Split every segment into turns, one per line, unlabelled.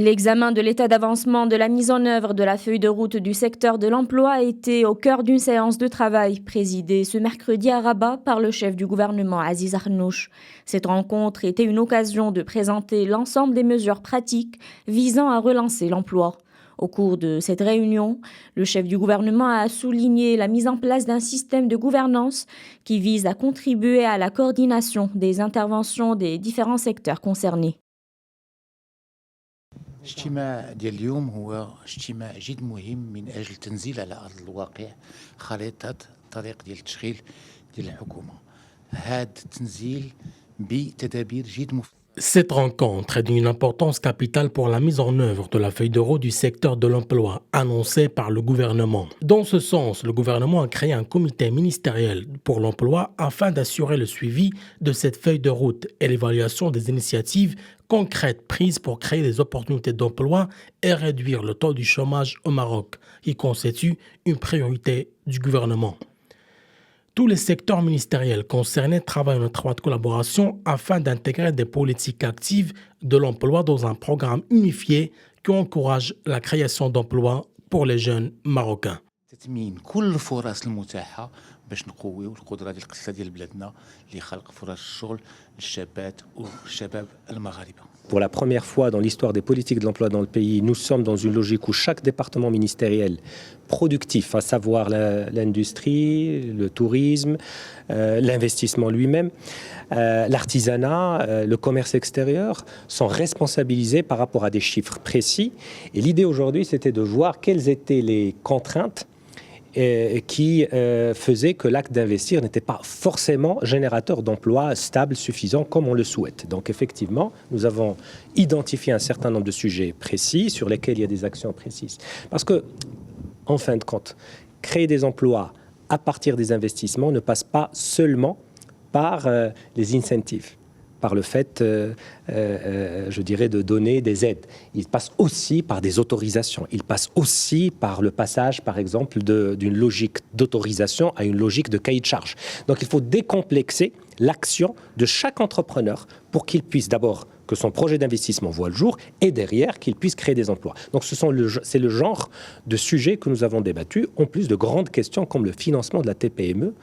L'examen de l'état d'avancement de la mise en œuvre de la feuille de route du secteur de l'emploi a été au cœur d'une séance de travail présidée ce mercredi à Rabat par le chef du gouvernement Aziz Arnouch. Cette rencontre était une occasion de présenter l'ensemble des mesures pratiques visant à relancer l'emploi. Au cours de cette réunion, le chef du gouvernement a souligné la mise en place d'un système de gouvernance qui vise à contribuer à la coordination des interventions des différents secteurs concernés.
الاجتماع ديال اليوم هو اجتماع جد مهم من أجل تنزيل على أرض الواقع خريطة طريق ديال التشغيل ديال الحكومة. هذا التنزيل بتدابير جد مفيدة.
Cette rencontre est d'une importance capitale pour la mise en œuvre de la feuille de route du secteur de l'emploi annoncée par le gouvernement. Dans ce sens, le gouvernement a créé un comité ministériel pour l'emploi afin d'assurer le suivi de cette feuille de route et l'évaluation des initiatives concrètes prises pour créer des opportunités d'emploi et réduire le taux du chômage au Maroc, qui constitue une priorité du gouvernement. Tous les secteurs ministériels concernés travaillent en étroite collaboration afin d'intégrer des politiques actives de l'emploi dans un programme unifié qui encourage la création d'emplois pour les jeunes marocains.
تثمين كل الفرص المتاحة باش نقويو القدرة ديال الاقتصاد ديال بلادنا لخلق فرص الشغل للشابات والشباب المغاربة.
Pour la première fois dans l'histoire des politiques de l'emploi dans le pays, nous sommes dans une logique où chaque département ministériel productif, à savoir l'industrie, le tourisme, l'investissement lui-même, l'artisanat, le commerce extérieur, sont responsabilisés par rapport à des chiffres précis. Et l'idée aujourd'hui, c'était de voir quelles étaient les contraintes qui faisait que l'acte d'investir n'était pas forcément générateur d'emplois stables, suffisants, comme on le souhaite. Donc effectivement, nous avons identifié un certain nombre de sujets précis sur lesquels il y a des actions précises. Parce que, en fin de compte, créer des emplois à partir des investissements ne passe pas seulement par les incentives, par le fait, je dirais, de donner des aides. Il passe aussi par des autorisations. Il passe aussi par le passage, par exemple, d'une logique d'autorisation à une logique de cahier de charge. Donc il faut décomplexer l'action de chaque entrepreneur pour qu'il puisse d'abord que son projet d'investissement voit le jour et derrière qu'il puisse créer des emplois. Donc c'est le genre de sujet que nous avons débattu, en plus de grandes questions comme le financement de la TPME,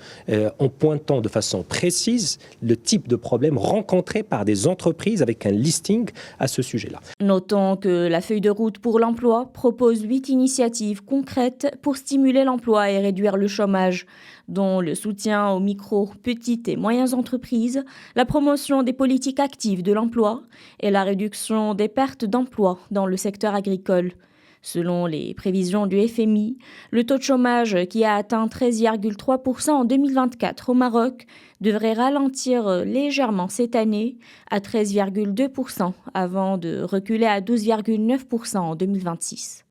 en pointant de façon précise le type de problème rencontré par des entreprises avec un listing à ce sujet-là.
Notons que la feuille de route pour l'emploi propose 8 initiatives concrètes pour stimuler l'emploi et réduire le chômage, dont le soutien aux micro, petites et moyennes entreprises, la promotion des politiques actives de l'emploi et la réduction des pertes d'emploi dans le secteur agricole. Selon les prévisions du FMI, le taux de chômage qui a atteint 13,3% en 2024 au Maroc devrait ralentir légèrement cette année à 13,2% avant de reculer à 12,9% en 2026.